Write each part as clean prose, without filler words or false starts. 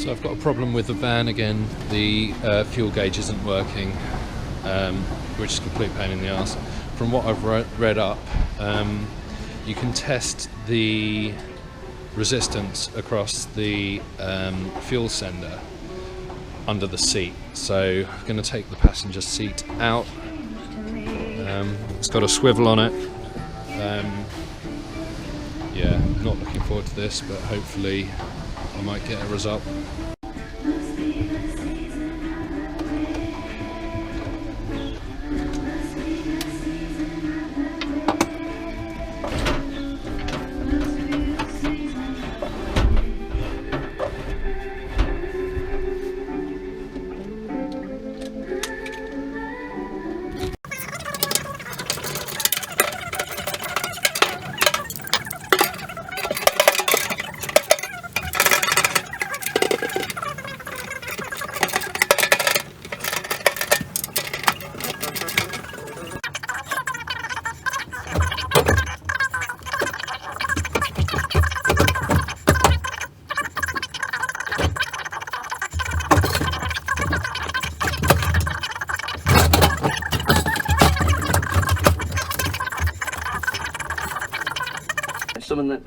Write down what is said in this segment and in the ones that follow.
So I've got a problem with the van again. The fuel gauge isn't working, which is a complete pain in the arse. From what I've read up, you can test the resistance across the fuel sender under the seat. So I'm going to take the passenger seat out. It's got a swivel on it. Yeah, not looking forward to this, but hopefully I might get a result.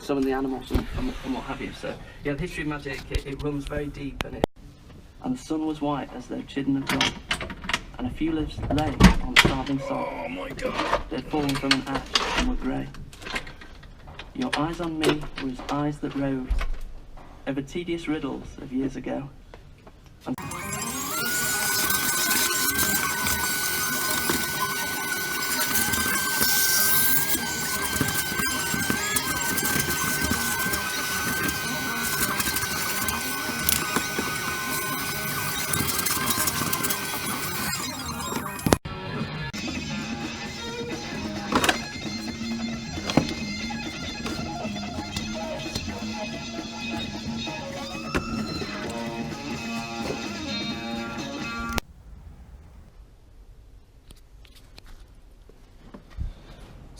Some of the animals and what have you. So yeah, the history of magic, it runs very deep, and the sun was white as though chidden of God, and a few leaves lay on the starving soul. Oh my god. They'd fallen from an ash and were grey. Your eyes on me were as eyes that roved over tedious riddles of years ago.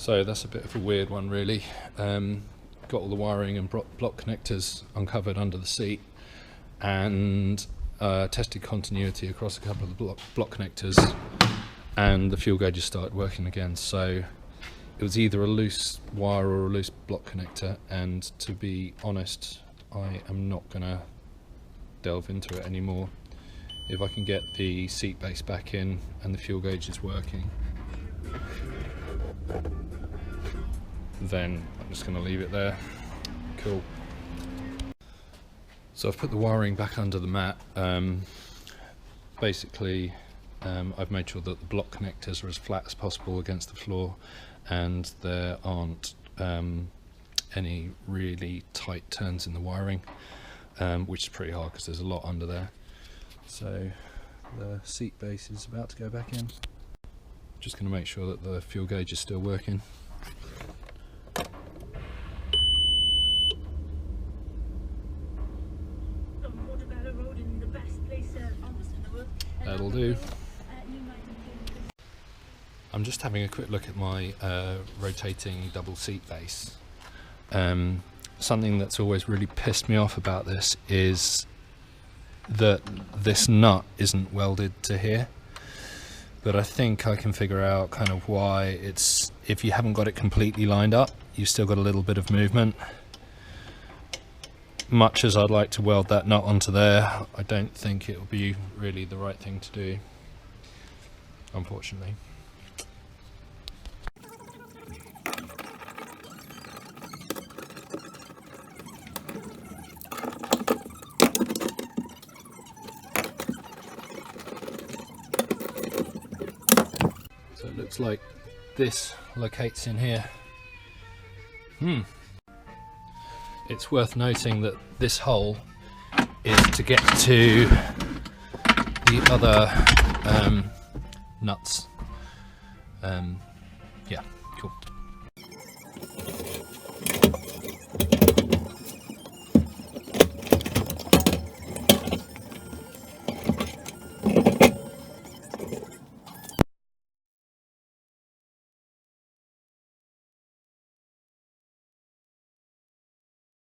So that's a bit of a weird one really. Got all the wiring and block connectors uncovered under the seat, and tested continuity across a couple of the block connectors, and the fuel gauges started working again. So it was either a loose wire or a loose block connector, and to be honest, I am not going to delve into it anymore. If I can get the seat base back in and the fuel gauge is working, then I'm just going to leave it there. Cool. So I've put the wiring back under the mat. Basically, I've made sure that the block connectors are as flat as possible against the floor, and there aren't any really tight turns in the wiring, which is pretty hard because there's a lot under there. So the seat base is about to go back in. Just going to make sure that the fuel gauge is still working. That'll do. I'm just having a quick look at my rotating double seat base. Something that's always really pissed me off about this is that this nut isn't welded to here, but I think I can figure out kind of why. It's, if you haven't got it completely lined up, you've still got a little bit of movement. Much as I'd like to weld that nut onto there, I don't think it will be really the right thing to do, unfortunately. So it looks like this locates in here. It's worth noting that this hole is to get to the other nuts. Yeah, cool.